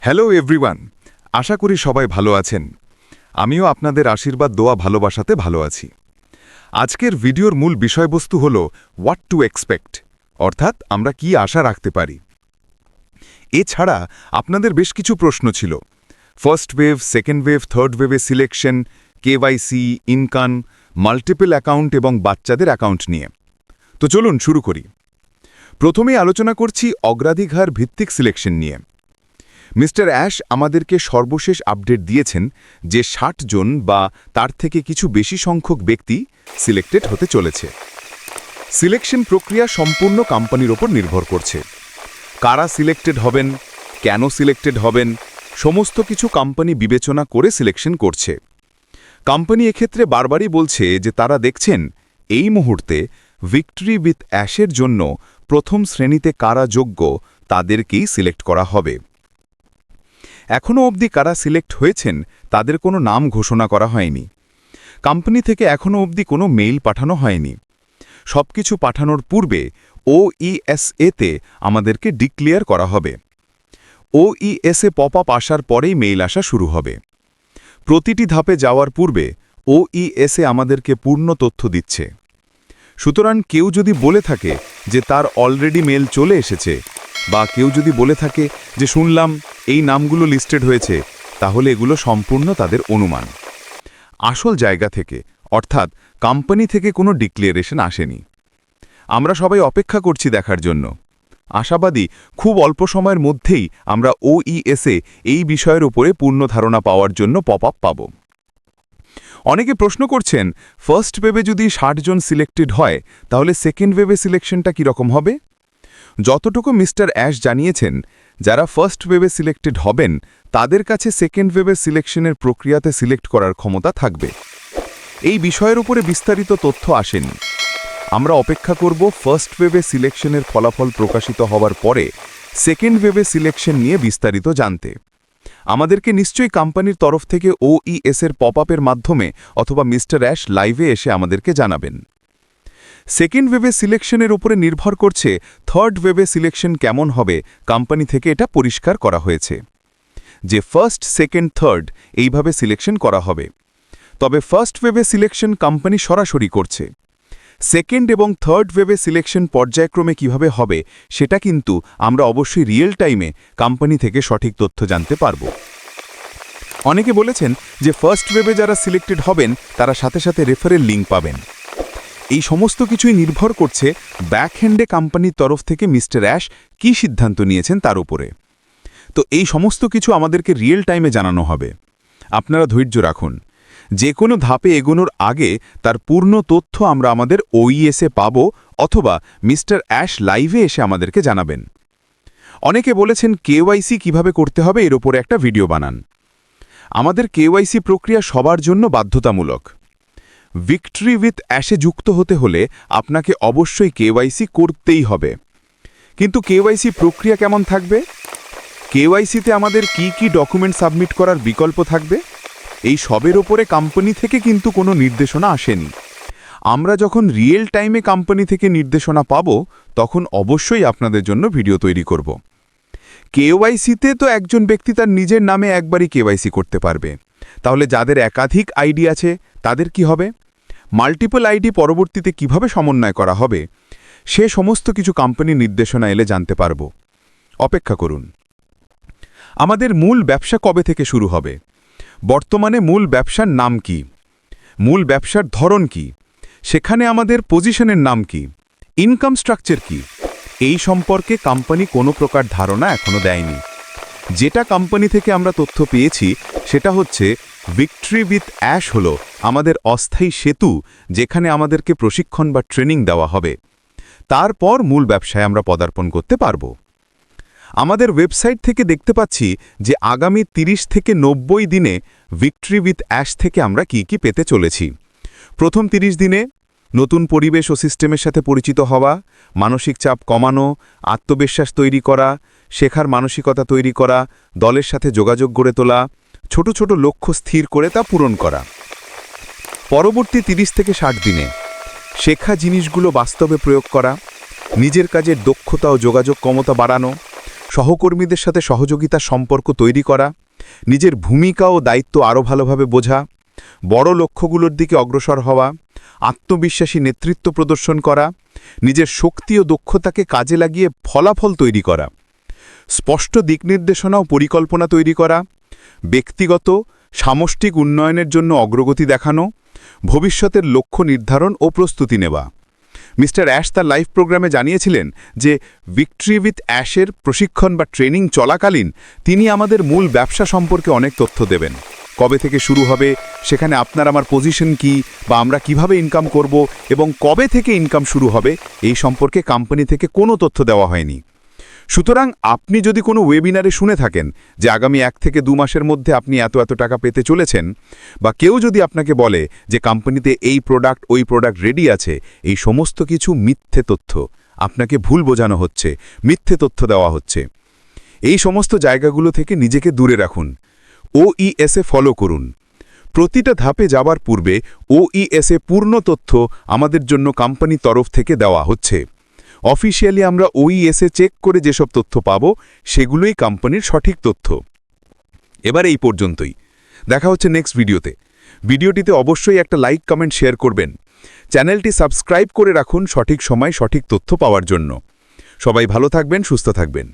Hello everyone, আশা করি সবাই ভালো আছেন। আমিও আপনাদের আশীর্বাদ দোয়া ভালোবাসাতে ভালো আছি। আজকের ভিডিওর মূল বিষয়বস্তু হল হোয়াট টু এক্সপেক্ট, অর্থাৎ আমরা কি আশা রাখতে পারি। এছাড়া আপনাদের বেশ কিছু প্রশ্ন ছিল first wave, second wave, third ওয়েভে selection, KYC, income, multiple account এবং বাচ্চাদের অ্যাকাউন্ট নিয়ে। তো চলুন শুরু করি। প্রথমেই আলোচনা করছি অগ্রাধিকার ভিত্তিক সিলেকশন নিয়ে। মিস্টার অ্যাশ আমাদেরকে সর্বশেষ আপডেট দিয়েছেন যে ৬০ জন বা তার থেকে কিছু বেশি সংখ্যক ব্যক্তি সিলেক্টেড হতে চলেছে। সিলেকশন প্রক্রিয়া সম্পূর্ণ কোম্পানির ওপর নির্ভর করছে। কারা সিলেক্টেড হবেন, কেন সিলেক্টেড হবেন, সমস্ত কিছু কোম্পানি বিবেচনা করে সিলেকশন করছে। কোম্পানি এক্ষেত্রে বারবারই বলছে যে তারা দেখছেন এই মুহূর্তে ভিক্টরি উইথ অ্যাশের জন্য প্রথম শ্রেণীতে কারা যোগ্য তাদেরকেই সিলেক্ট করা হবে। এখনও অবধি কারা সিলেক্ট হয়েছেন তাদের কোনো নাম ঘোষণা করা হয়নি। কোম্পানি থেকে এখনও অবধি কোনো মেইল পাঠানো হয়নি। সবকিছু পাঠানোর পূর্বে ওইএসএতে আমাদেরকে ডিক্লেয়ার করা হবে। ওইএসএ পপ আপ আসার পরেই মেইল আসা শুরু হবে। প্রতিটি ধাপে যাওয়ার পূর্বে ওইএসএ আমাদেরকে পূর্ণ তথ্য দিচ্ছে। সুতরাং কেউ যদি বলে থাকে যে তার অলরেডি মেল চলে এসেছে, বা কেউ যদি বলে থাকে যে শুনলাম এই নামগুলো লিস্টেড হয়েছে, তাহলে এগুলো সম্পূর্ণ তাদের অনুমান। আসল জায়গা থেকে, অর্থাৎ কোম্পানি থেকে কোনো ডিক্লারেশন আসেনি। আমরা সবাই অপেক্ষা করছি দেখার জন্য। আশাবাদী খুব অল্প সময়ের মধ্যেই আমরা ওইএসএ এই বিষয়ের উপরে পূর্ণ ধারণা পাওয়ার জন্য পপ আপ পাব। অনেকে প্রশ্ন করছেন, ফার্স্ট ওয়েভে যদি ৬০ জন সিলেক্টেড হয় তাহলে সেকেন্ড ওয়েভে সিলেকশনটা কীরকম হবে? যতটুকু মিস্টার অ্যাশ জানিয়েছেন, যারা ফার্স্ট ওয়েভে সিলেক্টেড হবেন তাদের কাছে সেকেন্ড ওয়েভে সিলেকশনের প্রক্রিয়াতে সিলেক্ট করার ক্ষমতা থাকবে। এই বিষয়ের উপরে বিস্তারিত তথ্য আসেনি। আমরা অপেক্ষা করব ফার্স্ট ওয়েভে সিলেকশনের ফলাফল প্রকাশিত হওয়ার পরে সেকেন্ড ওয়েভে সিলেকশন নিয়ে বিস্তারিত জানতে। আমাদেরকে নিশ্চয়ই কোম্পানির তরফ থেকে ওইএসএর পপ আপের মাধ্যমে অথবা মিস্টার অ্যাশ লাইভে এসে আমাদেরকে জানাবেন। সেকেন্ড ওয়েভে সিলেকশনের উপরে নির্ভর করছে থার্ড ওয়েভে সিলেকশন কেমন হবে। কোম্পানি থেকে এটা পরিষ্কার করা হয়েছে যে ফার্স্ট, সেকেন্ড, থার্ড এইভাবে সিলেকশন করা হবে। তবে ফার্স্ট ওয়েভে সিলেকশন কোম্পানি সরাসরি করছে। সেকেন্ড এবং থার্ড ওয়েভে সিলেকশন পর্যায়ক্রমে কিভাবে হবে সেটা কিন্তু আমরা অবশ্যই রিয়েল টাইমে কোম্পানি থেকে সঠিক তথ্য জানতে পারব। অনেকে বলেছেন যে ফার্স্ট ওয়েভে যারা সিলেক্টেড হবেন তারা সাথে সাথে রেফারেল লিঙ্ক পাবেন। এই সমস্ত কিছুই নির্ভর করছে ব্যাকহ্যান্ডে কোম্পানির তরফ থেকে মিস্টার অ্যাশ কী সিদ্ধান্ত নিয়েছেন তার উপরে। তো এই সমস্ত কিছু আমাদেরকে রিয়েল টাইমে জানানো হবে। আপনারা ধৈর্য রাখুন। যে কোনো ধাপে এগোনোর আগে তার পূর্ণ তথ্য আমরা আমাদের ওইএসএ পাব, অথবা মিস্টার অ্যাশ লাইভে এসে আমাদেরকে জানাবেন। অনেকে বলেছেন কেওয়াইসি কিভাবে করতে হবে এর ওপরে একটা ভিডিও বানান। আমাদের কেওয়াইসি প্রক্রিয়া সবার জন্য বাধ্যতামূলক। ভিক্টরি উইথ অ্যাশে যুক্ত হতে হলে আপনাকে অবশ্যই কেওয়াইসি করতেই হবে। কিন্তু কেওয়াইসি প্রক্রিয়া কেমন থাকবে? কেওয়াইসিতে আমাদের কি কি ডকুমেন্ট সাবমিট করার বিকল্প থাকবে, এই সবের ওপরে কোম্পানি থেকে কিন্তু কোনো নির্দেশনা আসেনি। আমরা যখন রিয়েল টাইমে কোম্পানি থেকে নির্দেশনা পাব তখন অবশ্যই আপনাদের জন্য ভিডিও তৈরি করব। কেওয়াইসিতে তো একজন ব্যক্তি তার নিজের নামে একবারই কেওয়াইসি করতে পারবে। তাহলে যাদের একাধিক আইডি আছে তাদের কি হবে? মাল্টিপল আইডি পরবর্তীতে কিভাবে সমন্বয় করা হবে সে সমস্ত কিছু কোম্পানি নির্দেশনা এলে জানতে পারব। অপেক্ষা করুন। আমাদের মূল ব্যবসা কবে থেকে শুরু হবে? বর্তমানে মূল ব্যবসার নাম কি? মূল ব্যবসার ধরন কি? সেখানে আমাদের পজিশনের নাম কি? ইনকাম স্ট্রাকচার কি? এই সম্পর্কে কোম্পানি কোনো প্রকার ধারণা এখনো দেয়নি। যেটা কোম্পানি থেকে আমরা তথ্য পেয়েছি সেটা হচ্ছে ভিক্টরি উইথ অ্যাশ হলো আমাদের অস্থায়ী সেতু, যেখানে আমাদেরকে প্রশিক্ষণ বা ট্রেনিং দেওয়া হবে। তারপর মূল ব্যবসায় আমরা পদার্পণ করতে পারব। আমাদের ওয়েবসাইট থেকে দেখতে পাচ্ছি যে আগামী 30 থেকে 90 দিনে ভিক্টরি উইথ অ্যাশ থেকে আমরা কি কি পেতে চলেছি। প্রথম 30 দিনে নতুন পরিবেশ ও সিস্টেমের সাথে পরিচিত হওয়া, মানসিক চাপ কমানো, আত্মবিশ্বাস তৈরি করা, শেখার মানসিকতা তৈরি করা, দলের সাথে যোগাযোগ গড়ে তোলা, ছোট ছোট লক্ষ্য স্থির করে তা পূরণ করা। পরবর্তী 30 থেকে 60 দিনে শেখা জিনিসগুলো বাস্তবে প্রয়োগ করা, নিজের কাজের দক্ষতা ও যোগাযোগ ক্ষমতা বাড়ানো, সহকর্মীদের সাথে সহযোগিতার সম্পর্ক তৈরি করা, নিজের ভূমিকা ও দায়িত্ব আরও ভালোভাবে বোঝা, বড় লক্ষ্যগুলোর দিকে অগ্রসর হওয়া, আত্মবিশ্বাসী নেতৃত্ব প্রদর্শন করা, নিজের শক্তি ও দক্ষতাকে কাজে লাগিয়ে ফলাফল তৈরি করা, স্পষ্ট দিকনির্দেশনা ও পরিকল্পনা তৈরি করা, ব্যক্তিগত সামষ্টিক উন্নয়নের জন্য অগ্রগতি দেখানো, ভবিষ্যতের লক্ষ্য নির্ধারণ ও প্রস্তুতি নেওয়া। মিস্টার অ্যাশ তার লাইভ প্রোগ্রামে জানিয়েছিলেন যে ভিক্টরি উইথ অ্যাশের প্রশিক্ষণ বা ট্রেনিং চলাকালীন তিনি আমাদের মূল ব্যবসা সম্পর্কে অনেক তথ্য দেবেন। কবে থেকে শুরু হবে, সেখানে আপনার আমার পজিশন কি, বা আমরা কিভাবে ইনকাম করব এবং কবে থেকে ইনকাম শুরু হবে, এই সম্পর্কে কোম্পানি থেকে কোনো তথ্য দেওয়া হয়নি। সুতরাং আপনি যদি কোনো ওয়েবিনারে শুনে থাকেন যে আগামী 1 থেকে 2 মাসের মধ্যে আপনি এত টাকা পেতে চলেছেন, বা কেউ যদি আপনাকে বলে যে কোম্পানিতে এই প্রোডাক্ট ওই প্রোডাক্ট রেডি আছে, এই সমস্ত কিছু মিথ্যে তথ্য। আপনাকে ভুল বোঝানো হচ্ছে, মিথ্যে তথ্য দেওয়া হচ্ছে। এই সমস্ত জায়গাগুলো থেকে নিজেকে দূরে রাখুন। OESA ফলো করুন। প্রতিটা ধাপে যাবার পূর্বে OESA পূর্ণ তথ্য আমাদের জন্য কোম্পানির তরফ থেকে দেওয়া হচ্ছে। অফিসিয়ালি আমরা OESA চেক করে যেসব তথ্য পাব, সেগুলোই কোম্পানির সঠিক তথ্য। এবার এই পর্যন্তই। দেখা হচ্ছে নেক্সট ভিডিওতে। ভিডিওটিতে অবশ্যই একটা লাইক, কমেন্ট, শেয়ার করবেন। চ্যানেলটি সাবস্ক্রাইব করে রাখুন সঠিক সময় সঠিক তথ্য পাওয়ার জন্য। সবাই ভালো থাকবেন, সুস্থ থাকবেন।